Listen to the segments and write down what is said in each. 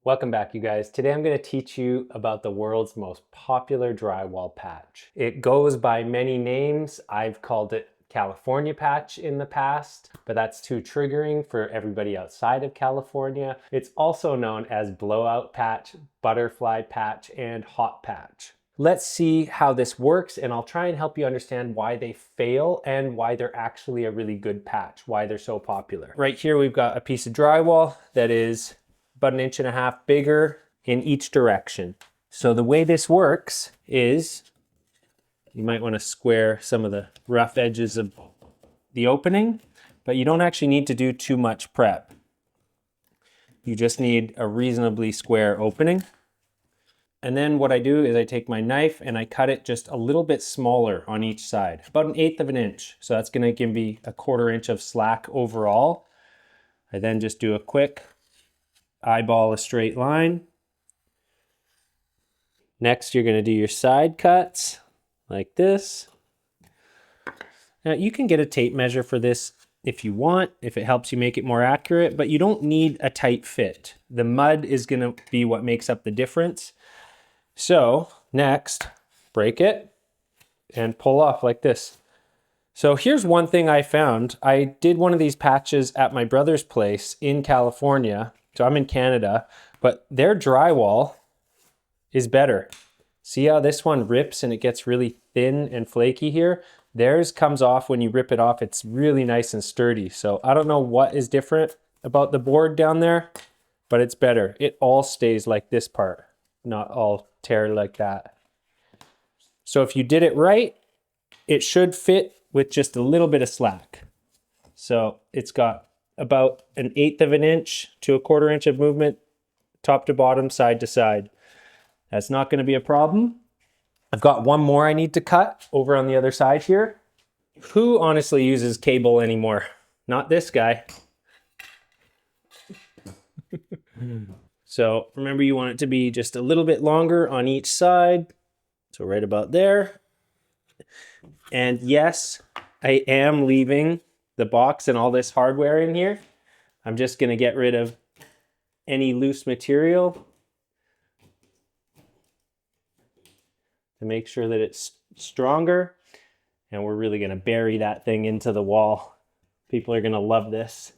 Welcome back, you guys. Today I'm going to teach you about the world's most popular drywall patch. It goes by many names. I've called it California patch in the past, but that's too triggering for everybody outside of California. It's also known as blowout patch, butterfly patch, and hot patch. Let's see how this works, and I'll try and help you understand why they fail and why they're actually a really good patch, why they're so popular. Right here we've got a piece of drywall that is about 1.5 inches bigger in each direction. So the way this works is you might want to square some of the rough edges of the opening, but you don't actually need to do too much prep. You just need a reasonably square opening. And then what I do is I take my knife and I cut it just a little bit smaller on each side, about 1/8 of an inch. So that's going to give me a 1/4 inch of slack overall. I then just do a quick eyeball a straight line. Next, you're going to do your side cuts like this. Now, you can get a tape measure for this if you want, if it helps you make it more accurate, but you don't need a tight fit. The mud is going to be what makes up the difference. So next, break it and pull off like this. So here's one thing I found. I did one of these patches at my brother's place in California. So I'm in Canada, but their drywall is better. See how this one rips and it gets really thin and flaky here? Theirs comes off when you rip it off. It's really nice and sturdy. So I don't know what is different about the board down there, but it's better. It all stays like this part, not all tear like that. So if you did it right, it should fit with just a little bit of slack. So it's got about 1/8 of an inch to a 1/4 inch of movement, top to bottom, side to side. That's not going to be a problem. I've got one more I need to cut over on the other side here. Who honestly uses cable anymore? Not this guy. So remember, you want it to be just a little bit longer on each side. So right about there. And yes, I am leaving the box and all this hardware in here. I'm just going to get rid of any loose material to make sure that it's stronger. And we're really going to bury that thing into the wall. People are going to love this.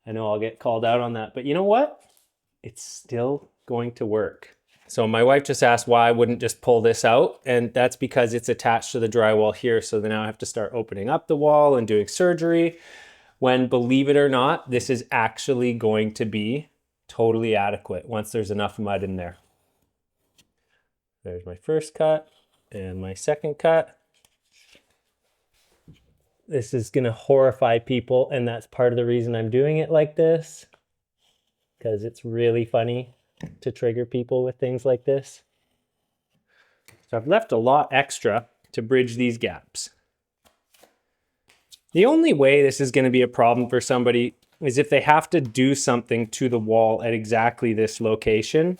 I know I'll get called out on that, but you know what? It's still going to work. So my wife just asked why I wouldn't just pull this out, and that's because it's attached to the drywall here. So then now I have to start opening up the wall and doing surgery, when, believe it or not, this is actually going to be totally adequate once there's enough mud in there. There's my first cut and my second cut. This is going to horrify people, and that's part of the reason I'm doing it like this, because it's really funny to trigger people with things like this. So I've left a lot extra to bridge these gaps. The only way this is going to be a problem for somebody is if they have to do something to the wall at exactly this location,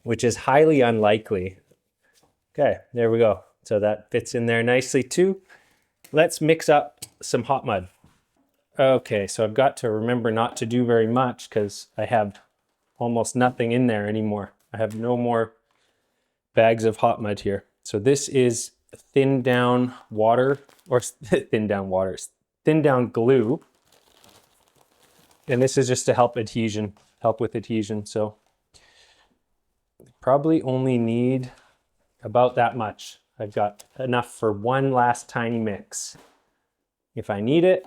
which is highly unlikely. Okay, there we go. So that fits in there nicely too. Let's mix up some hot mud. Okay, so I've got to remember not to do very much because I have almost nothing in there anymore. I have no more bags of hot mud here. So this is thin down water, or thin down glue. And this is just to help with adhesion. So probably only need about that much. I've got enough for one last tiny mix if I need it.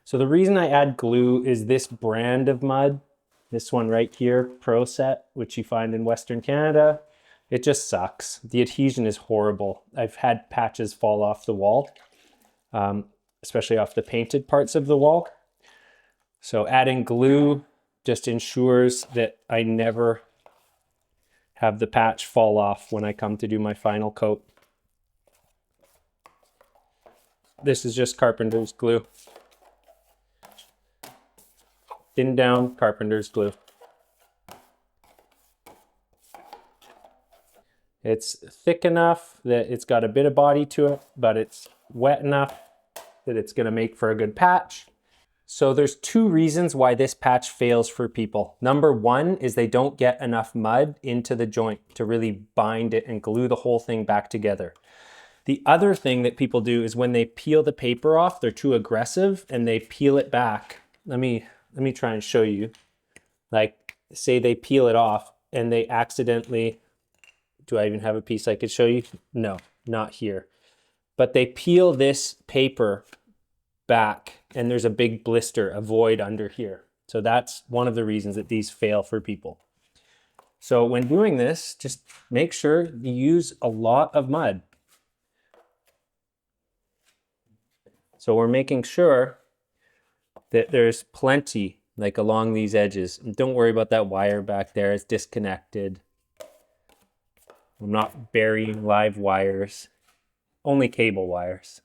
So the reason I add glue is this brand of mud, this one right here, Pro Set, which you find in Western Canada. It just sucks. The adhesion is horrible. I've had patches fall off the wall, especially off the painted parts of the wall. So adding glue just ensures that I never have the patch fall off when I come to do my final coat. This is just carpenter's glue. Thin down carpenter's glue. It's thick enough that it's got a bit of body to it, but it's wet enough that it's going to make for a good patch. So there's two reasons why this patch fails for people. Number one is they don't get enough mud into the joint to really bind it and glue the whole thing back together. The other thing that people do is when they peel the paper off, they're too aggressive and they peel it back. Let me try and show you. Like, say they peel it off and they accidentally, do I even have a piece I could show you? No, not here. But they peel this paper back and there's a big blister, a void under here. So that's one of the reasons that these fail for people. So when doing this, just make sure you use a lot of mud. So we're making sure that there's plenty like along these edges. And don't worry about that wire back there, it's disconnected. I'm not burying live wires, only cable wires.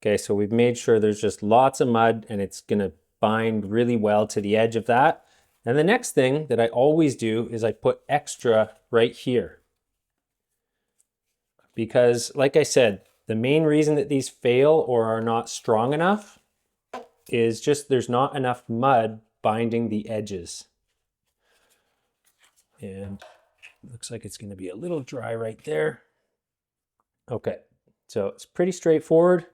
Okay, so we've made sure there's just lots of mud and it's gonna bind really well to the edge of that. And the next thing that I always do is I put extra right here. Because like I said, the main reason that these fail or are not strong enough is just there's not enough mud binding the edges. And it looks like it's gonna be a little dry right there. Okay, so it's pretty straightforward.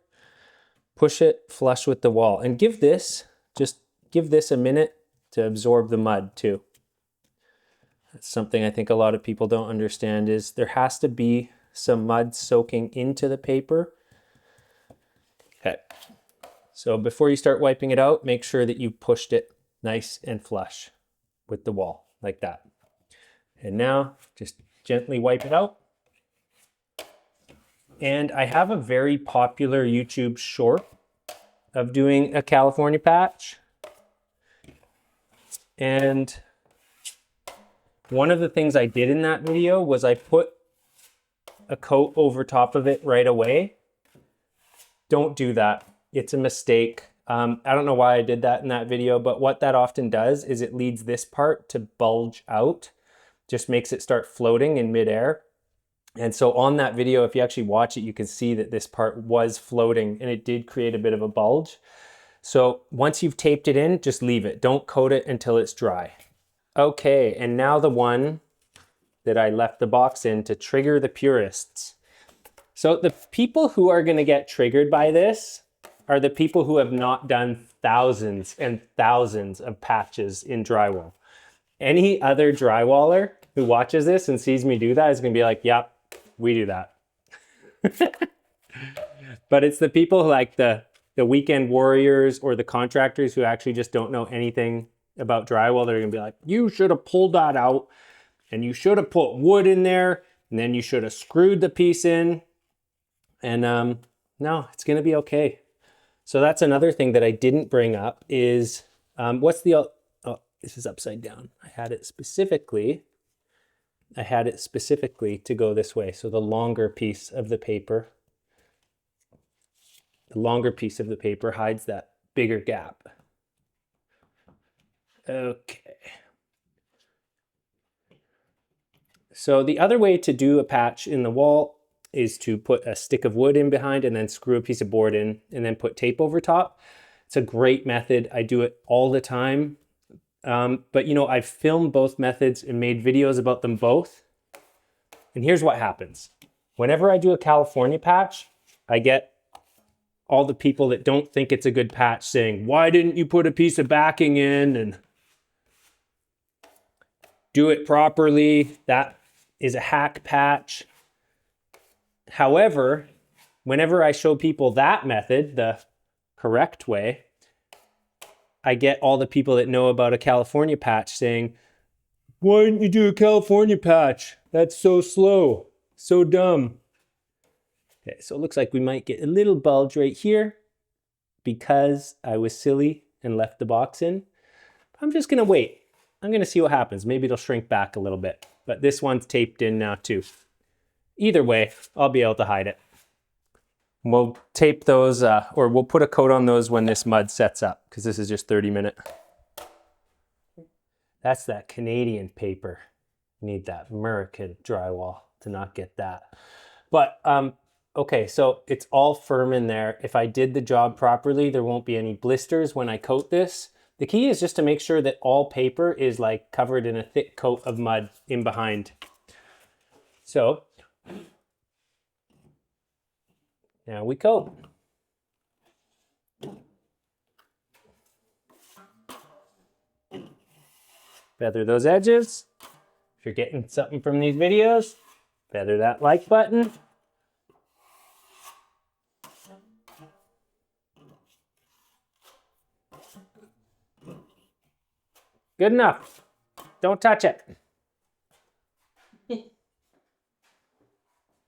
Push it flush with the wall and just give this a minute to absorb the mud too. That's something I think a lot of people don't understand is there has to be some mud soaking into the paper. Okay, so before you start wiping it out, make sure that you pushed it nice and flush with the wall like that. And now just gently wipe it out. And I have a very popular YouTube short of doing a California patch. And one of the things I did in that video was I put a coat over top of it right away. Don't do that. It's a mistake. I don't know why I did that in that video, but what that often does is it leads this part to bulge out, just makes it start floating in midair. And so on that video, if you actually watch it, you can see that this part was floating and it did create a bit of a bulge. So once you've taped it in, just leave it. Don't coat it until it's dry. Okay, and now the one that I left the box in to trigger the purists. So the people who are gonna get triggered by this are the people who have not done thousands and thousands of patches in drywall. Any other drywaller who watches this and sees me do that is gonna be like, yep, we do that. But it's the people who like the weekend warriors or the contractors who actually just don't know anything about drywall. They're gonna be like, you should have pulled that out and you should have put wood in there and then you should have screwed the piece in. And no, it's gonna be okay. So that's another thing that I didn't bring up is, what's the, oh, this is upside down. I had it specifically to go this way. So the longer piece of the paper hides that bigger gap. Okay. So the other way to do a patch in the wall is to put a stick of wood in behind and then screw a piece of board in and then put tape over top. It's a great method. I do it all the time. But you know, I've filmed both methods and made videos about them both. And here's what happens. Whenever I do a California patch, I get all the people that don't think it's a good patch saying, why didn't you put a piece of backing in and do it properly? That is a hack patch. However, whenever I show people that method, the correct way, I get all the people that know about a California patch saying, why didn't you do a California patch? That's so slow, so dumb. Okay, so it looks like we might get a little bulge right here because I was silly and left the box in. I'm just gonna wait. I'm gonna see what happens. Maybe it'll shrink back a little bit, but this one's taped in now too. Either way, I'll be able to hide it. We'll tape those, or we'll put a coat on those when this mud sets up, because this is just 30-minute. That's that Canadian paper. You need that American drywall to not get that. But Okay, so it's all firm in there. If I did the job properly, there won't be any blisters when I coat this. The key is just to make sure that all paper is like covered in a thick coat of mud in behind. So now we coat. Feather those edges. If you're getting something from these videos, feather that like button. Good enough. Don't touch it.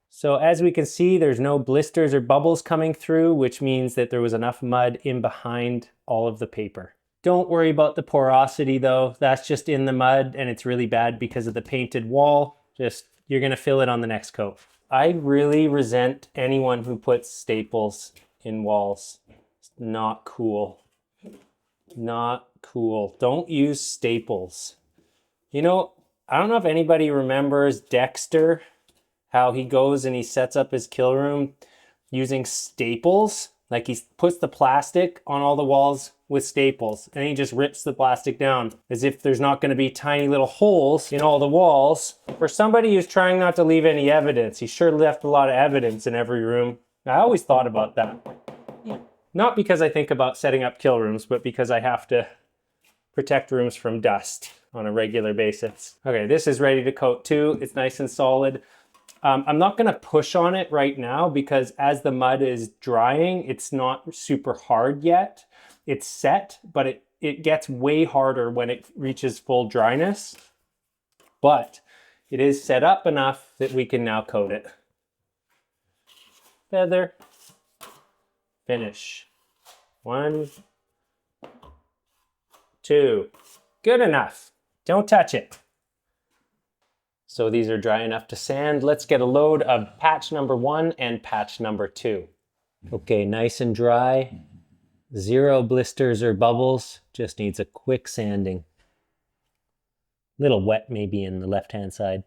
So as we can see, there's no blisters or bubbles coming through, which means that there was enough mud in behind all of the paper. Don't worry about the porosity though. That's just in the mud and it's really bad because of the painted wall. You're gonna fill it on the next coat. I really resent anyone who puts staples in walls. It's not cool. Not cool. Don't use staples. You know, I don't know if anybody remembers Dexter, how he goes and he sets up his kill room using staples. Like he puts the plastic on all the walls with staples and he just rips the plastic down as if there's not going to be tiny little holes in all the walls. For somebody who's trying not to leave any evidence, he sure left a lot of evidence in every room. I always thought about that. Not because I think about setting up kill rooms, but because I have to protect rooms from dust on a regular basis. Okay, this is ready to coat too. It's nice and solid. I'm not gonna push on it right now because as the mud is drying, it's not super hard yet. It's set, but it gets way harder when it reaches full dryness. But it is set up enough that we can now coat it. Feather, finish. 1, 2, good enough. Don't touch it. So these are dry enough to sand. Let's get a load of patch number 1 and patch number 2. Okay, nice and dry. 0 blisters or bubbles. Just needs a quick sanding. Little wet maybe in the left-hand side.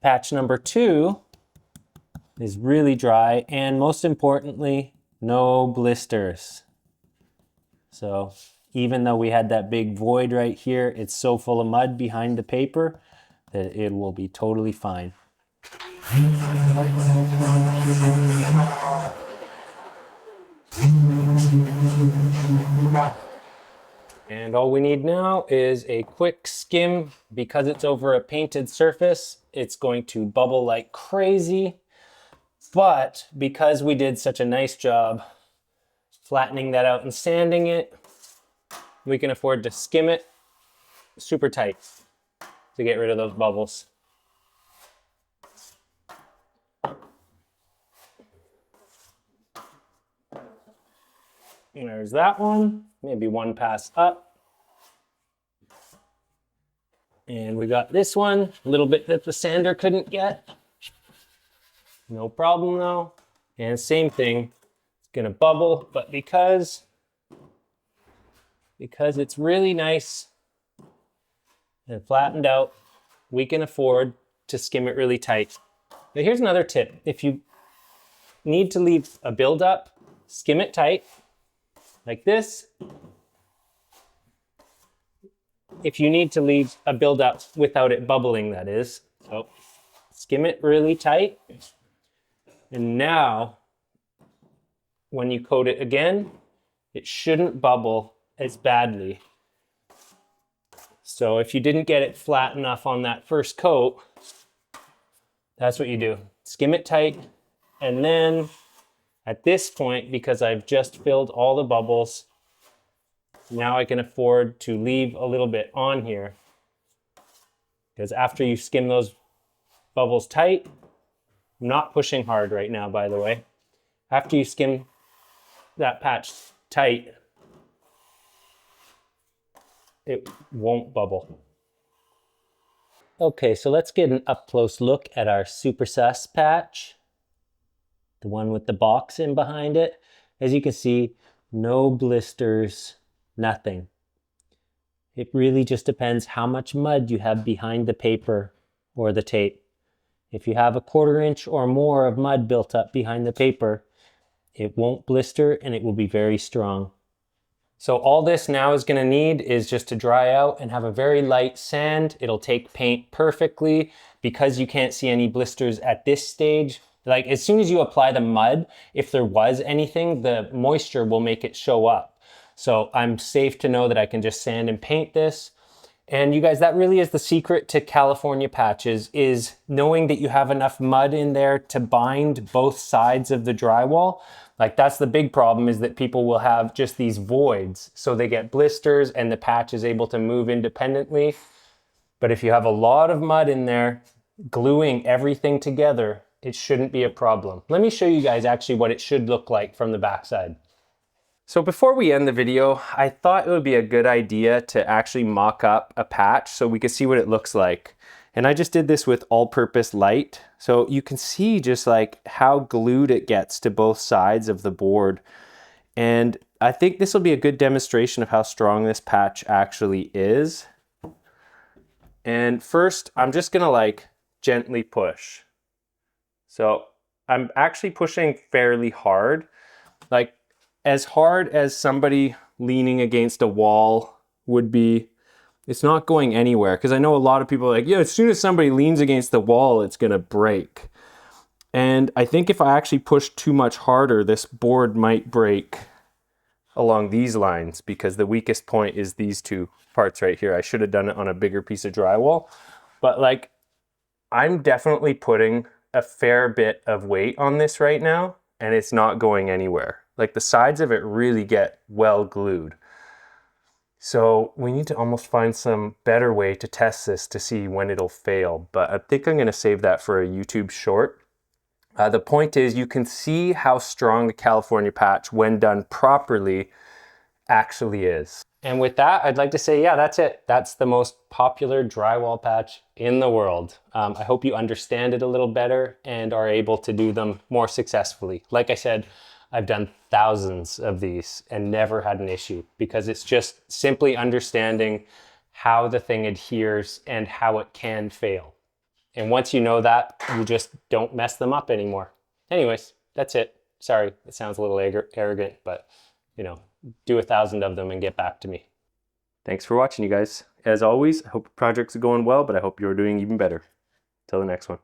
Patch number 2 is really dry and most importantly, no blisters. So even though we had that big void right here, it's so full of mud behind the paper that it will be totally fine. And all we need now is a quick skim. Because it's over a painted surface, it's going to bubble like crazy. But because we did such a nice job flattening that out and sanding it, we can afford to skim it super tight to get rid of those bubbles. And there's that one, maybe one pass up. And we got this one, a little bit that the sander couldn't get. No problem though. And same thing, it's gonna bubble, but because it's really nice and flattened out, we can afford to skim it really tight. Now here's another tip. If you need to leave a buildup, skim it tight, like this. If you need to leave a buildup without it bubbling, that is. So skim it really tight. And now, when you coat it again, it shouldn't bubble as badly. So if you didn't get it flat enough on that first coat, that's what you do. Skim it tight, and then at this point, because I've just filled all the bubbles, now I can afford to leave a little bit on here. Because after you skim those bubbles tight, I'm not pushing hard right now, by the way. After you skim that patch tight, it won't bubble. Okay, so let's get an up-close look at our Super Sus patch. The one with the box in behind it. As you can see, no blisters, nothing. It really just depends how much mud you have behind the paper or the tape. If you have a 1/4 inch or more of mud built up behind the paper, it won't blister and it will be very strong. So all this now is gonna need is just to dry out and have a very light sand. It'll take paint perfectly. Because you can't see any blisters at this stage, like as soon as you apply the mud, if there was anything, the moisture will make it show up. So I'm safe to know that I can just sand and paint this. And you guys, that really is the secret to California patches, is knowing that you have enough mud in there to bind both sides of the drywall. Like that's the big problem, is that people will have just these voids. So they get blisters and the patch is able to move independently. But if you have a lot of mud in there, gluing everything together, it shouldn't be a problem. Let me show you guys actually what it should look like from the backside. So before we end the video, I thought it would be a good idea to actually mock up a patch so we could see what it looks like. And I just did this with all-purpose light. So you can see just like how glued it gets to both sides of the board. And I think this will be a good demonstration of how strong this patch actually is. And first, I'm just gonna like gently push. So I'm actually pushing fairly hard, like as hard as somebody leaning against a wall would be. It's not going anywhere, because I know a lot of people are like, yeah, as soon as somebody leans against the wall, it's gonna break. And I think if I actually push too much harder, this board might break along these lines, because the weakest point is these two parts right here. I should have done it on a bigger piece of drywall, but like I'm definitely putting a fair bit of weight on this right now, and it's not going anywhere. Like the sides of it really get well glued. So we need to almost find some better way to test this to see when it'll fail, but I think I'm gonna save that for a YouTube short. The point is, you can see how strong the California patch, when done properly, actually is. And with that, I'd like to say, yeah, that's it. That's the most popular drywall patch in the world. I hope you understand it a little better and are able to do them more successfully. Like I said, I've done thousands of these and never had an issue, because it's just simply understanding how the thing adheres and how it can fail. And once you know that, you just don't mess them up anymore. Anyways, that's it. Sorry, it sounds a little arrogant, but you know, do 1,000 of them and get back to me. Thanks for watching, you guys. As always, I hope the projects are going well, but I hope you're doing even better. Till the next one.